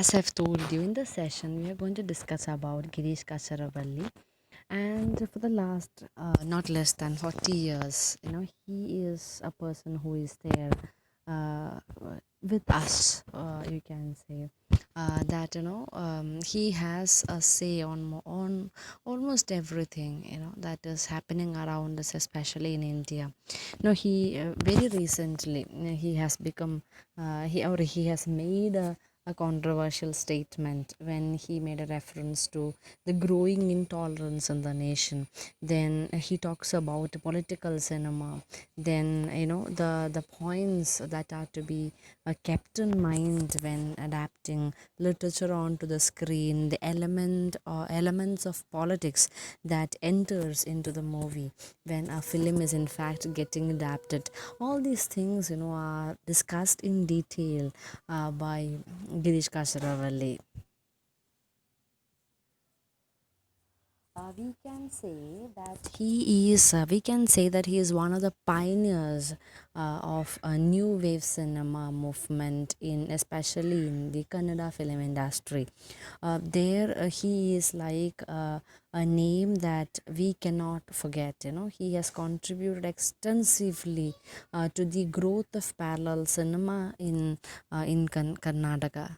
as I've told you in this session, we are going to discuss about Girish Kasaravalli. And for the last, not less than 40 years, he is a person who is there uh, with us, you can say. That he has a say on almost everything that is happening around us, especially in India. He very recently he has become he has made a controversial statement when he made a reference to the growing intolerance in the nation. Then he talks about political cinema. Then the points that are to be kept in mind when adapting literature onto the screen, the elements of politics that enters into the movie when a film is in fact getting adapted. All these things are discussed in detail by Girish Kasaravalli. We can say that he is one of the pioneers of a new wave cinema movement in especially in the Kannada film industry. There he is like a name that we cannot forget. He has contributed extensively to the growth of parallel cinema in Karnataka.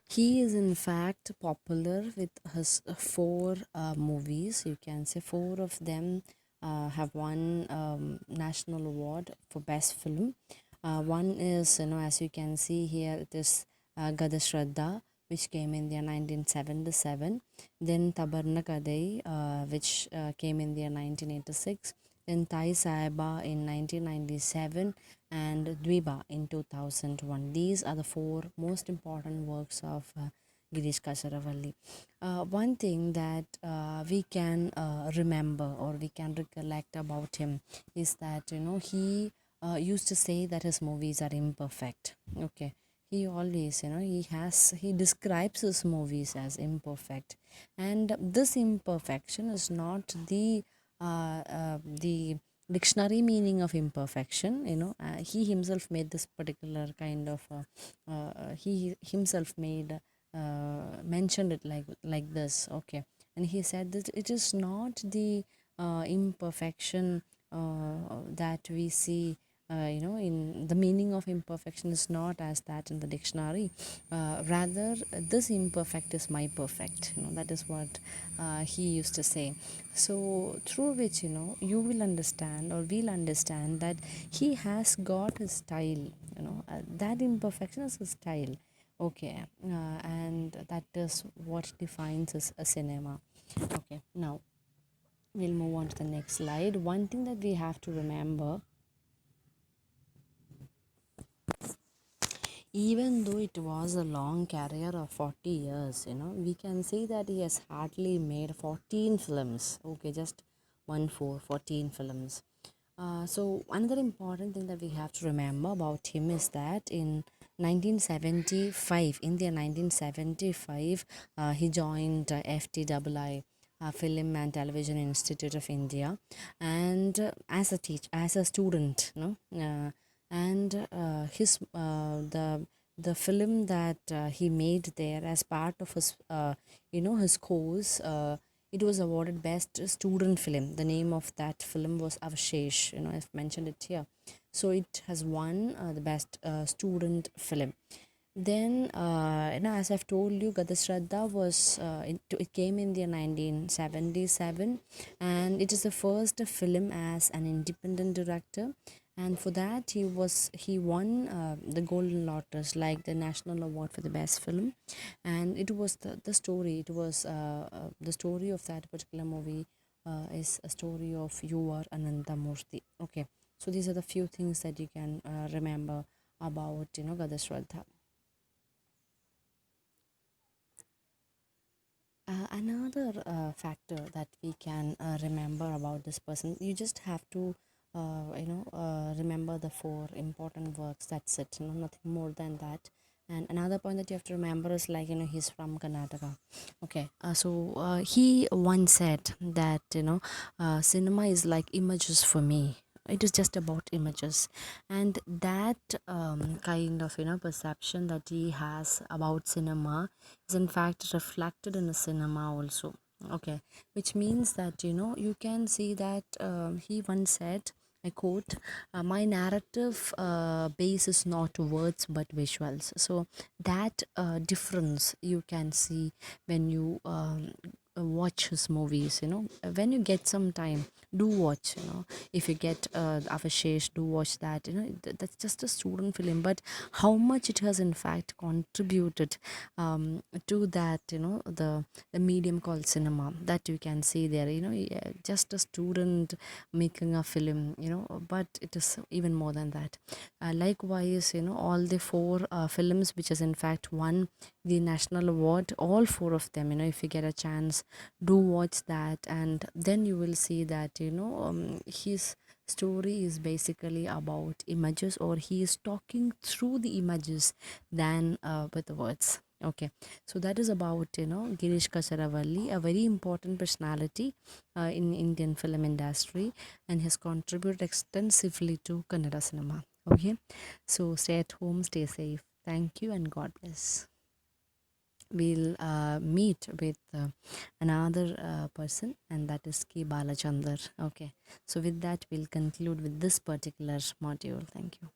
He is in fact popular with his four movies. You can say four of them have won national award for best film. One is, as you can see here, it is Gada Shraddha, which came in the year 1977. Then Tabarna Kadai, which came in the year 1986. Then Thai Saiba in 1997 and Dviba in 2001. These are the four most important works of Girish Kasaravalli. One thing that we can remember or we can recollect about him is that he used to say that his movies are imperfect. Okay, he always he describes his movies as imperfect, and this imperfection is not the dictionary meaning of imperfection. He himself made this particular kind of he himself made mentioned it like this. Okay, and he said that it is not the imperfection that we see. In the meaning of imperfection is not as that in the dictionary. Rather, this imperfect is my perfect. That is what he used to say. So through which you will understand or will understand that he has got his style. That imperfection is his style. Okay, and that is what defines a cinema. Okay, now we'll move on to the next slide. One thing that we have to remember, even though it was a long career of 40 years, we can say that he has hardly made 14 films. Okay, just 14 films. So another important thing that we have to remember about him is that in 1975, in the 1975, he joined FTII, Film and Television Institute of India, and as a student, and the film that he made there as part of his his course, it was awarded best student film. The name of that film was Avashesh. I've mentioned it here. So it has won the best student film. Then, as I've told you, Gadasraddha it came in the 1977, and it is the first film as an independent director. And for that, he won the Golden Lotus, like the national award for the best film. And it was the story. It was the story of that particular movie is a story of Yuvar Anantamurthy. Okay, so these are the few things that you can remember about Gadasraddha. Another factor that we can remember about this person, you just have to remember the four important works. That's it, nothing more than that. And another point that you have to remember is like he's from Karnataka. Okay, he once said that cinema is like images for me. it is just about images. And that kind of perception that he has about cinema is in fact reflected in the cinema also. Okay, which means that you can see that he once said, I quote, my narrative base is not words but visuals. So that difference you can see when you watch his movies. When you get some time, do watch. If you get Avashesh, do watch that. That's just a student film, but how much it has in fact contributed to that, the medium called cinema, that you can see there. Yeah, just a student making a film, but it is even more than that. Likewise, all the four films which has in fact won the national award, all four of them, if you get a chance, do watch that. And then you will see that his story is basically about images, or he is talking through the images than with the words. Okay, so that is about Girish Kasaravalli, a very important personality in Indian film industry, and has contributed extensively to Kannada cinema. Okay, so stay at home, stay safe. Thank you, and God bless. We'll meet with another person, and that is K Balachandar. Okay, so with that we'll conclude with this particular module. Thank you.